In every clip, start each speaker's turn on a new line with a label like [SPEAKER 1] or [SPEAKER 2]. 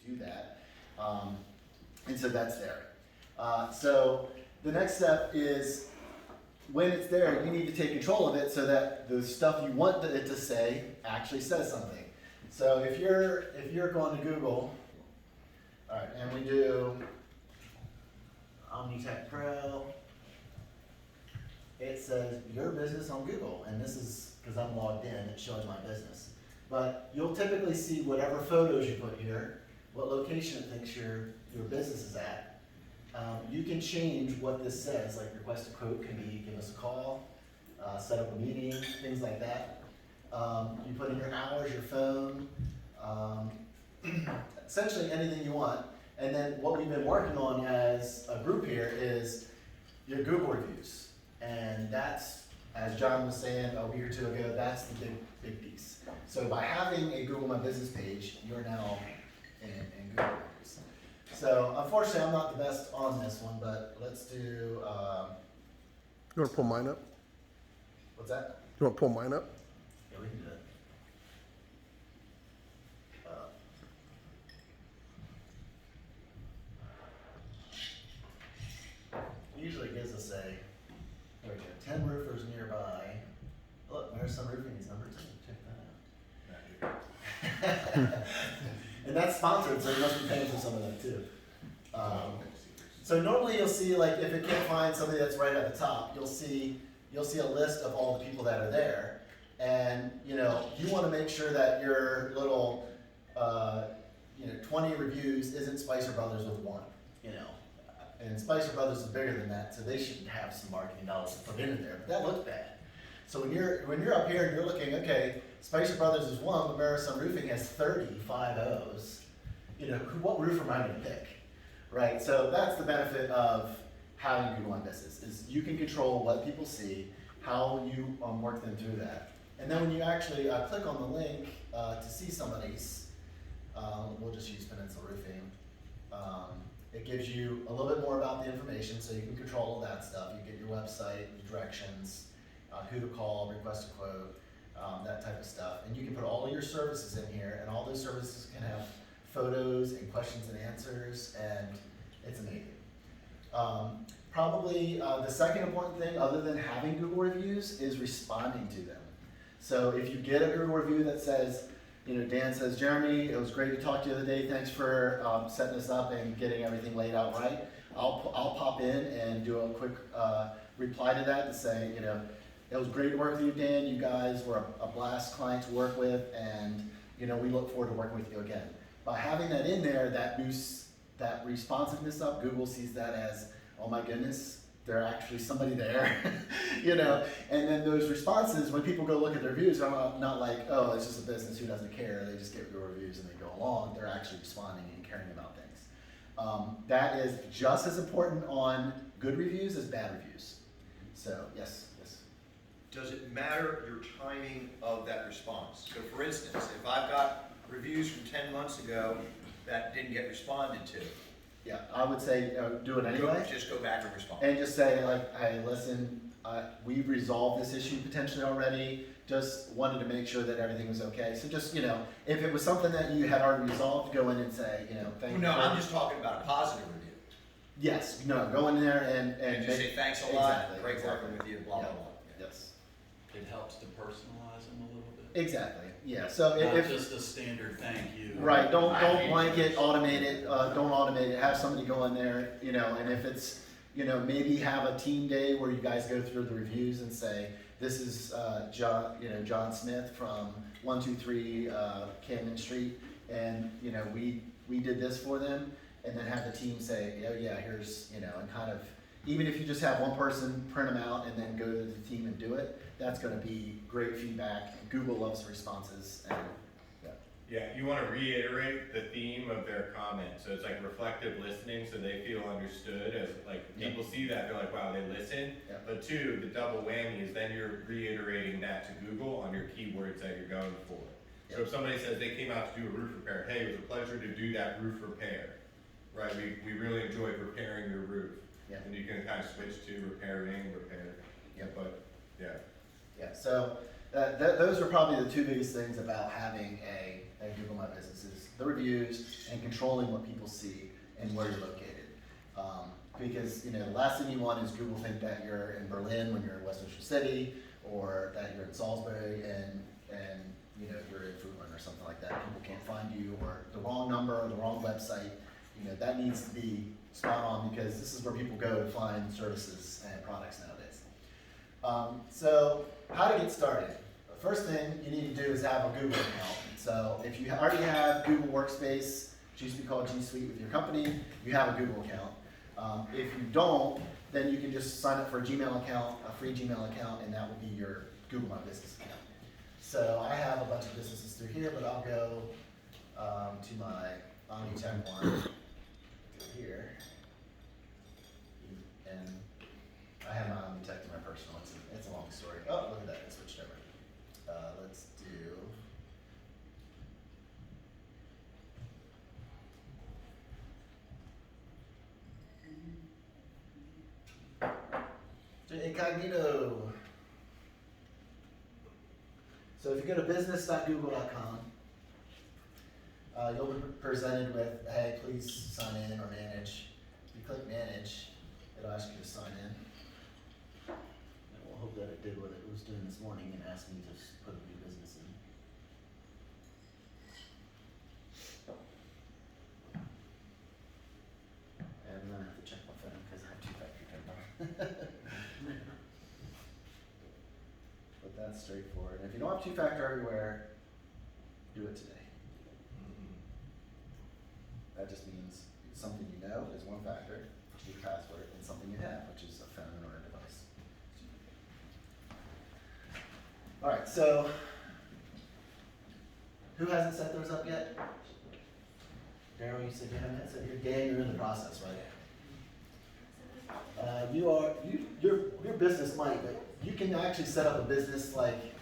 [SPEAKER 1] do that. And so that's there. So the next step is, when it's there, you need to take control of it so that the stuff you want it to say actually says something. So if you're going to Google, all right, and we do OmniTech Pro, it says your business on Google, and this is because I'm logged in, it's showing my business. But you'll typically see whatever photos you put here, what location it thinks your business is at. You can change what this says, like request a quote can be give us a call, set up a meeting, things like that. You put in your hours, your phone, essentially anything you want. And then what we've been working on as a group here is your Google reviews. And that's, as John was saying a week or two ago, that's the big piece. So by having a Google My Business page, you're now in Google reviews. So unfortunately, I'm not the best on this one, but let's do,
[SPEAKER 2] You want to pull mine up?
[SPEAKER 1] what's that?
[SPEAKER 2] You want to pull mine up?
[SPEAKER 1] Yeah, we can do it. Usually gives us there we go, 10 roofers nearby. Look, there's some roofing is number 2. Check that out. And that's sponsored, so you must be paying for some of that too. So normally you'll see, like, if it can't find somebody that's right at the top, you'll see a list of all the people that are there. And, you want to make sure that your little, 20 reviews isn't Spicer Brothers with 1, And Spicer Brothers is bigger than that, so they should have some marketing dollars to put in there, but that looks bad. So when you're up here and you're looking, okay, Spicer Brothers is 1, but Marisol Roofing has 35 O's. What roof am I going to pick, right? So that's the benefit of having Google My Business, is you can control what people see, how you work them through that. And then when you actually click on the link to see somebody's, we'll just use Peninsula Roofing. It gives you a little bit more about the information, so you can control all that stuff. You get your website, the directions, who to call, request a quote, that type of stuff. And you can put all of your services in here, and all those services can have photos and questions and answers, and it's amazing. Probably the second important thing, other than having Google reviews, is responding to them. So if you get a Google review that says, Dan says, Jeremy, it was great to talk to you the other day. Thanks for setting this up and getting everything laid out right. I'll pop in and do a quick reply to that to say, it was great to work with you, Dan. You guys were a blast client to work with, and we look forward to working with you again. By having that in there, that boosts that responsiveness up. Google sees that as, oh my goodness, there's actually somebody there, and then those responses, when people go look at their reviews, are not like, oh, it's just a business who doesn't care, they just get your reviews and they go along. They're actually responding and caring about things. That is just as important on good reviews as bad reviews. So, yes.
[SPEAKER 3] Does it matter your timing of that response? So for instance, if I've got reviews from 10 months ago that didn't get responded to,
[SPEAKER 1] yeah, I would say do it anyway.
[SPEAKER 3] Just go back and respond.
[SPEAKER 1] And just say, like, hey, listen, we've resolved this issue potentially already. Just wanted to make sure that everything was okay. So just, if it was something that you had already resolved, go in and say, thank you.
[SPEAKER 3] No, I'm just talking about a positive review.
[SPEAKER 1] Yes, go in there and
[SPEAKER 3] just say thanks a lot,
[SPEAKER 1] exactly,
[SPEAKER 3] great working with you, blah, blah, blah.
[SPEAKER 1] Yes.
[SPEAKER 4] It helps to personalize them a little bit.
[SPEAKER 1] Exactly, yeah. So
[SPEAKER 4] Not
[SPEAKER 1] if
[SPEAKER 4] just a standard thank you.
[SPEAKER 1] right, don't blanket automate it. Don't automate it. Have somebody go in there, and if it's, maybe have a team day where you guys go through the reviews and say, this is John Smith from 123 Camden Street, and we did this for them, and then have the team say, oh yeah, here's and kind of, even if you just have one person print them out and then go to the team and do it, that's going to be great feedback. Google loves responses, and
[SPEAKER 5] yeah, you want to reiterate the theme of their comment. So it's like reflective listening, so they feel understood. As like people see that, they're like, wow, they listen.
[SPEAKER 1] Yep.
[SPEAKER 5] But two, the double whammy is then you're reiterating that to Google on your keywords that you're going for.
[SPEAKER 1] Yep.
[SPEAKER 5] So if somebody says they came out to do a roof repair, hey, it was a pleasure to do that roof repair, right? We really enjoyed repairing your roof.
[SPEAKER 1] Yep.
[SPEAKER 5] And you can kind of switch to repairing, repair.
[SPEAKER 1] Yep.
[SPEAKER 5] But yeah.
[SPEAKER 1] Yeah, so those are probably the two biggest things about having a Google My My Business is the reviews and controlling what people see and where you're located. Because, you know, the last thing you want is Google think that you're in Berlin when you're in Westminster City, or that you're in Salisbury and you know, you're in Fruitland or something like that. People can't find you, or the wrong number or the wrong website. You know, that needs to be spot on, because this is where people go to find services and products nowadays. So how to get started? The first thing you need to do is have a Google account. So if you already have Google Workspace, which used to be called G Suite with your company, you have a Google account. If you don't, then you can just sign up for a Gmail account, a free Gmail account, and that will be your Google My Business account. So I have a bunch of businesses through here, but I'll go to my Untitled one through here. And I have my Untitled, my personal. It's a long story. Oh, look at that, it switched over. Let's do. Incognito. So if you go to business.google.com, you'll be presented with, hey, please sign in or manage. If you click manage, it'll ask you to sign in. And we'll hope that it did what it was doing this morning and asked me to put a new business in. And then I have to check my phone because I have two-factor turned on. But that's straightforward. And if you don't have two-factor everywhere, do it today. That just means something you know is one factor, your password, and something you have, which is a phone or a device. All right, so who hasn't set theirs up yet? Daryl, you said you haven't set your game. You're in the process, right? Your business might, but you can actually set up a business like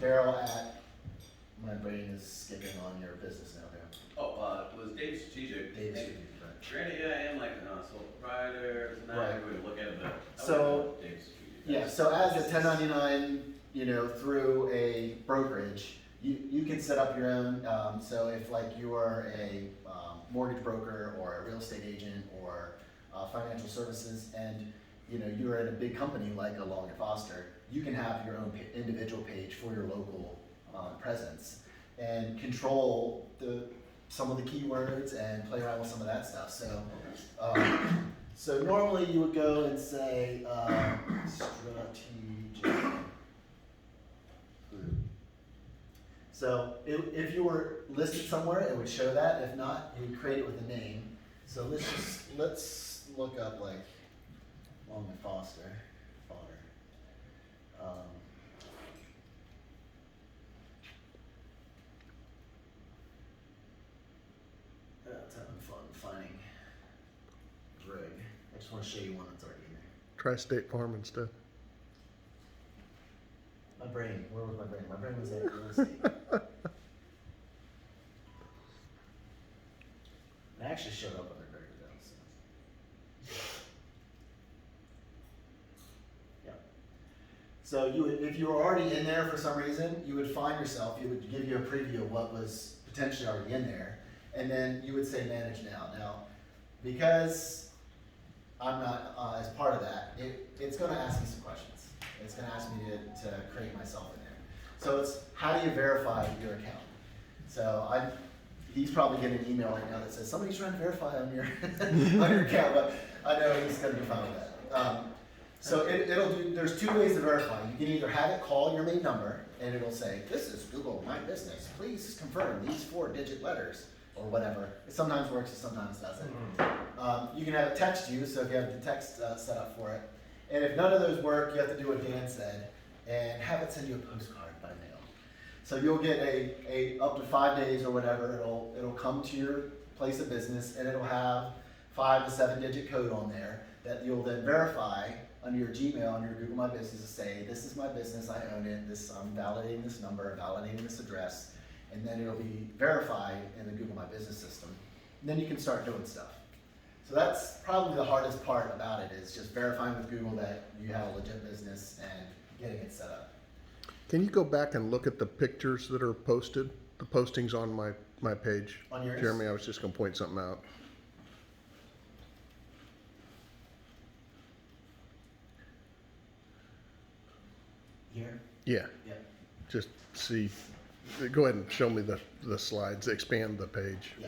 [SPEAKER 1] Daryl at. My brain is skipping on your business now, Daryl.
[SPEAKER 6] Oh, it was Dave Strategic.
[SPEAKER 1] Dave
[SPEAKER 6] Hey,
[SPEAKER 1] Strategic, right.
[SPEAKER 6] Granted, yeah, I am like a sole proprietor, it's not
[SPEAKER 1] Right.
[SPEAKER 6] every way to look at it, but I
[SPEAKER 1] So,
[SPEAKER 6] would know Dave Strategic.
[SPEAKER 1] Yeah, so as a 1099, you know, through a brokerage, you can set up your own. So if like you are a mortgage broker or a real estate agent or financial services, and you know you're in a big company like a Long and Foster, you can have your own individual page for your local presence and control some of the keywords and play around with some of that stuff. So. So normally you would go and say, strategic group. So if you were listed somewhere, it would show that. If not, you would create it with a name. So let's look up like Long and Foster, fodder. That's having fun finding Greg. I just want to show you one that's already in there.
[SPEAKER 2] Try State Farm instead.
[SPEAKER 1] My brain, where was my brain? My brain was at real estate. It actually showed up under Greg though, so. Yeah. So you would, if you were already in there for some reason, you would find yourself, it would give you a preview of what was potentially already in there, and then you would say manage now. Now, because I'm not as part of that, it's going to ask me some questions. It's going to ask me to create myself in there. So it's how do you verify your account? So he's probably getting an email right now that says somebody's trying to verify on your on your account, but I know he's going to be fine with that. So it'll do. There's two ways to verify. You can either have it call your main number and it'll say, "This is Google My Business. Please confirm these 4-digit letters." Or whatever. It sometimes works, it sometimes doesn't. You can have it text you, so if you have the text set up for it. And if none of those work, you have to do what Dan said and have it send you a postcard by mail. So you'll get a up to 5 days or whatever. It'll come to your place of business and it'll have 5 to 7-digit code on there that you'll then verify under your Gmail and your Google My Business to say, this is my business, I own it, I'm validating this number, validating this address. And then it'll be verified in the Google My Business system. And then you can start doing stuff. So that's probably the hardest part about it, is just verifying with Google that you have a legit business and getting it set up.
[SPEAKER 2] Can you go back and look at the pictures that are posted the postings on my page.
[SPEAKER 1] On yours?
[SPEAKER 2] Jeremy, I was just gonna point something out.
[SPEAKER 1] Here?
[SPEAKER 2] Yeah,
[SPEAKER 1] Yeah.
[SPEAKER 2] just see, go ahead and show me the slides, expand the page.
[SPEAKER 1] Yeah.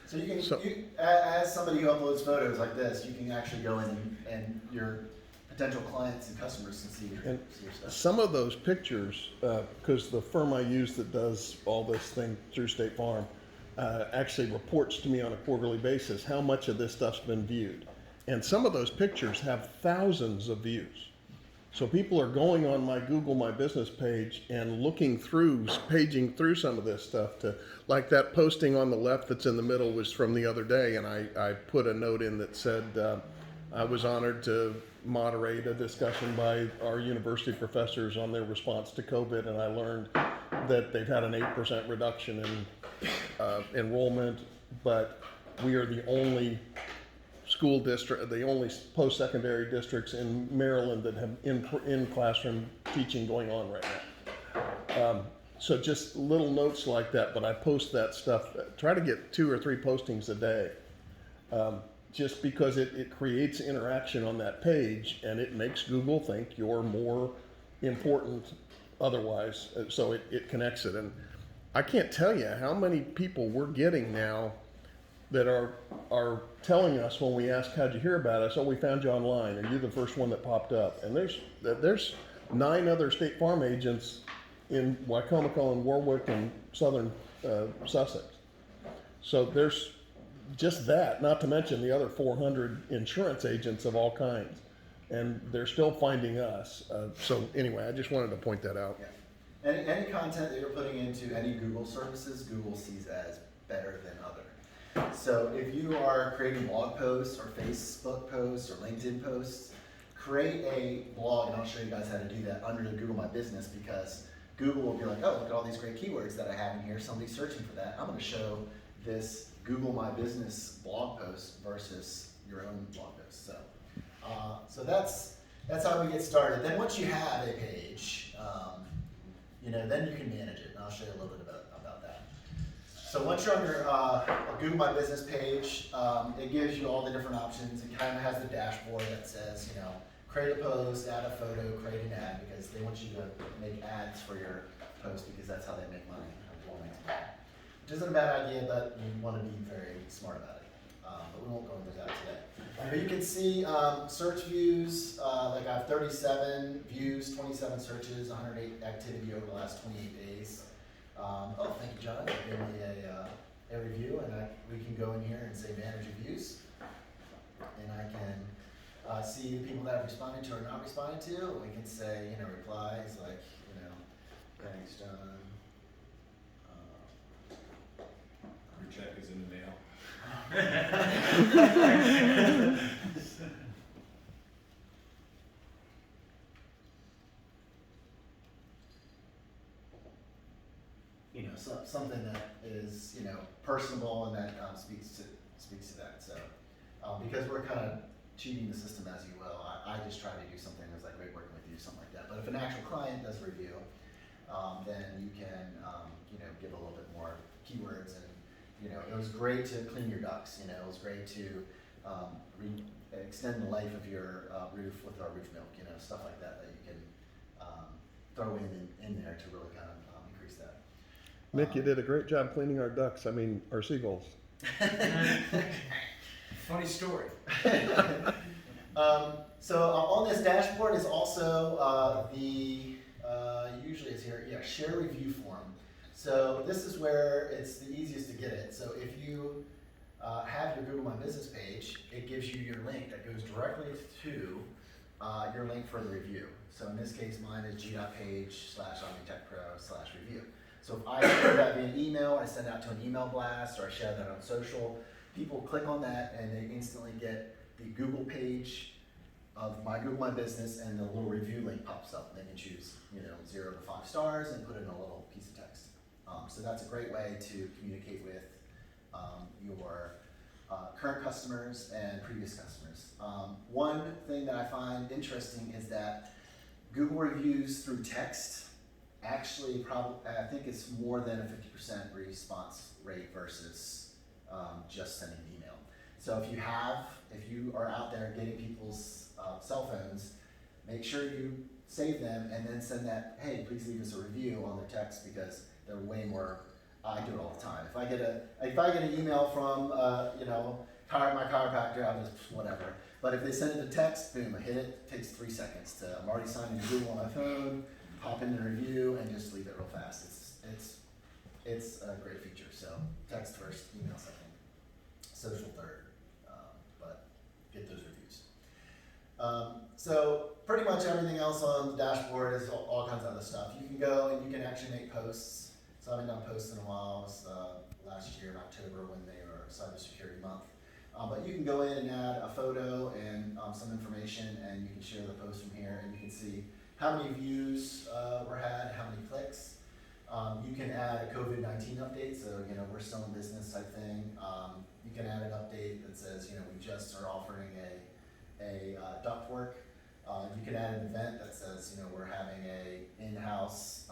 [SPEAKER 1] So you can,
[SPEAKER 2] So-
[SPEAKER 1] as somebody who uploads photos like this, you can actually go in and your potential clients and customers can see
[SPEAKER 2] And
[SPEAKER 1] your stuff.
[SPEAKER 2] some of those pictures, because the firm I use that does all this thing through State Farm, actually reports to me on a quarterly basis how much of this stuff's been viewed. And some of those pictures have thousands of views. So people are going on my Google My Business page and looking through, paging through some of this stuff to, like that posting on the left that's in the middle was from the other day, and I put a note in that said, I was honored to moderate a discussion by our university professors on their response to COVID, and I learned that they've had an 8% reduction in enrollment, but we are the only school district, the only post-secondary districts in Maryland that have in classroom teaching going on right now. So just little notes like that, but I post that stuff, try to get 2 or 3 postings a day. Just because it creates interaction on that page and it makes Google think you're more important otherwise, so it connects it. And I can't tell you how many people we're getting now that are telling us when we ask, how'd you hear about us? Oh, we found you online, or you're the first one that popped up. And there's 9 other State Farm agents in Wycomico and Warwick and southern Sussex. So there's just that, not to mention the other 400 insurance agents of all kinds. And they're still finding us. So anyway, I just wanted to point that out.
[SPEAKER 1] Yeah. Any content that you're putting into any Google services, Google sees as better than other. So if you are creating blog posts or Facebook posts or LinkedIn posts, create a blog, and I'll show you guys how to do that under the Google My Business, because Google will be like, oh, look at all these great keywords that I have in here. Somebody's searching for that. I'm going to show this Google My Business blog post versus your own blog post. So that's how we get started. Then once you have a page, then you can manage it, and I'll show you a little bit about that. So once you're on your Google My Business page, it gives you all the different options. It kind of has the dashboard that says, create a post, add a photo, create an ad, because they want you to make ads for your post, because that's how they make money. Which isn't a bad idea, but you want to be very smart about it. But we won't go into that today. But you can see search views, like I have 37 views, 27 searches, 108 activity over the last 28 days. Thank you, John. Give me a review, and we can go in here and say manage reviews. And I can see the people that have responded to or not responded to. We can say, replies like, thanks, John.
[SPEAKER 5] Your check is in the mail.
[SPEAKER 1] Something that is, personable and that speaks to that. So, because we're kind of cheating the system as you will, I just try to do something that's like great working with you, something like that. But if an actual client does a review, then you can, give a little bit more keywords, and it was great to clean your ducts. It was great to extend the life of your roof with our roof milk. Stuff like that you can throw in there to really kind of increase that.
[SPEAKER 2] Nick, you did a great job cleaning our ducks, our seagulls.
[SPEAKER 3] Funny story.
[SPEAKER 1] So on this dashboard is also usually it's here, share review form. So this is where it's the easiest to get it. So if you have your Google My Business page, it gives you your link that goes directly to your link for the review. So in this case, mine is g.page/OmniTechPro/review. So if I share that via email, I send out to an email blast, or I share that on social, people click on that and they instantly get the Google page of my Google My Business, and the little review link pops up. They can choose 0 to 5 stars and put in a little piece of text. So that's a great way to communicate with your current customers and previous customers. One thing that I find interesting is that Google reviews through text actually probably, I think it's more than a 50% response rate versus just sending an email. So if you are out there getting people's cell phones, make sure you save them and then send that, hey, please leave us a review on their text, because they're way more, I do it all the time. If I get an email from, my chiropractor, I'll just, whatever. But if they send it to text, boom, I hit it, it takes 3 seconds I'm already signed into Google on my phone, hop in the review and just leave it real fast. It's a great feature. So text first, email second, social third, but get those reviews. So pretty much everything else on the dashboard is all kinds of other stuff. You can go and you can actually make posts. So I haven't done posts in a while. It was last year in October when they were Cybersecurity Month. But you can go in and add a photo and some information, and you can share the post from here, and you can see how many views were had, how many clicks. You can add a COVID-19 update, so we're still in business type thing. You can add an update that says we just are offering a ductwork. You can add an event that says we're having a in-house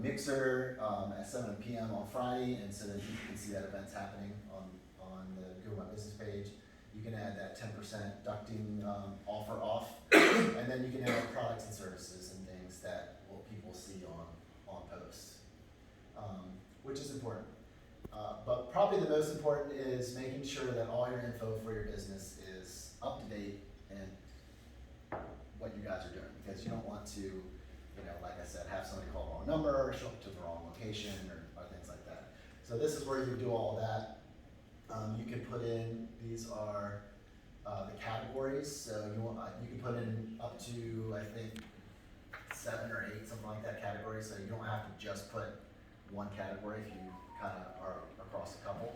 [SPEAKER 1] mixer at 7 p.m. on Friday, and so then people can see that event's happening on the Google My Business page. You can add that 10% ducting offer off, and then you can add products and services and things that people see on posts, which is important. But probably the most important is making sure that all your info for your business is up to date and what you guys are doing, because you don't want to, like I said, have somebody call the wrong number or show up to the wrong location or things like that. So this is where you do all that. You can put in, these are the categories. So you can put in up to, I think, 7 or 8, something like that, categories. So you don't have to just put one category if you kind of are across a couple.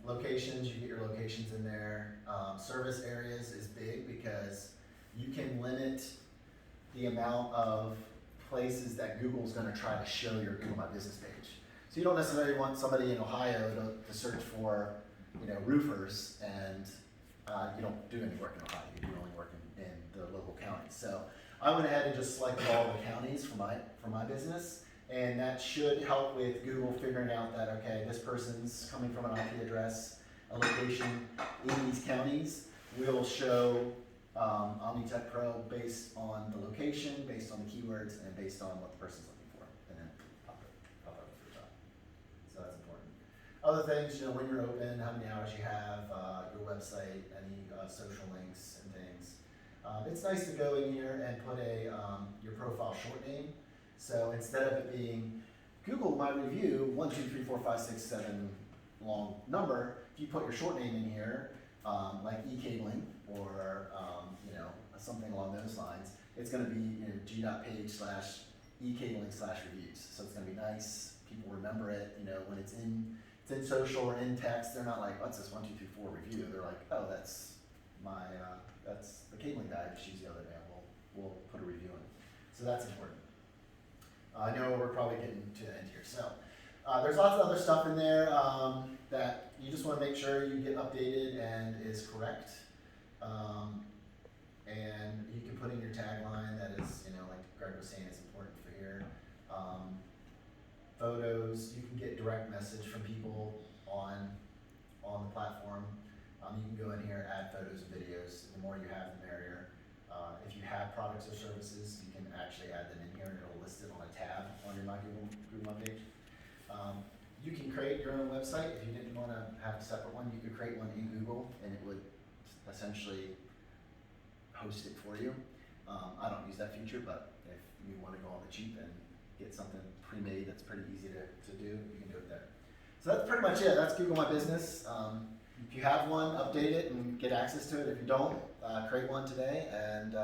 [SPEAKER 1] Locations, you get your locations in there. Service areas is big because you can limit the amount of places that Google's going to try to show your Google My Business page. So you don't necessarily want somebody in Ohio to search for, roofers, and you don't do any work in Ohio. You do only work in the local counties. So I went ahead and just selected all the counties for my business, and that should help with Google figuring out that, okay, this person's coming from an IP address, a location in these counties. We'll show OmniTech Pro based on the location, based on the keywords, and based on what the person's looking for, and then pop it up to the top. So that's important. Other things, when you're open, how many hours you have, your website, any social links and things. It's nice to go in here and put your profile short name. So instead of it being Google My Review 1, 2, 3, 4, 5, 6, 7 long number, if you put your short name in here, like e-cabling or something along those lines, it's going to be g.page/e-cabling/reviews. So it's going to be nice. People remember it. When it's in social or in text, they're not like, what's this 1, 2, 3, 4 review? They're like, oh, that's that's the cabling guy I just used the other day. We'll put a review in. So that's important. I know we're probably getting to the end here. So there's lots of other stuff in there that you just want to make sure you get updated and is correct. And you can put in your tagline that is, like Greg was saying, is important for here. Photos, you can get direct message from people on the platform. You can go in here, add photos and videos. The more you have, the merrier. If you have products or services, you can actually add them in here and it'll list it on a tab on your Google My page. You can create your own website. If you didn't want to have a separate one, you could create one in Google and it would essentially host it for you. I don't use that feature, but if you want to go on the cheap and get something pre-made that's pretty easy to do, you can do it there. So that's pretty much it. That's Google My Business. If you have one, update it and get access to it. If you don't, create one today and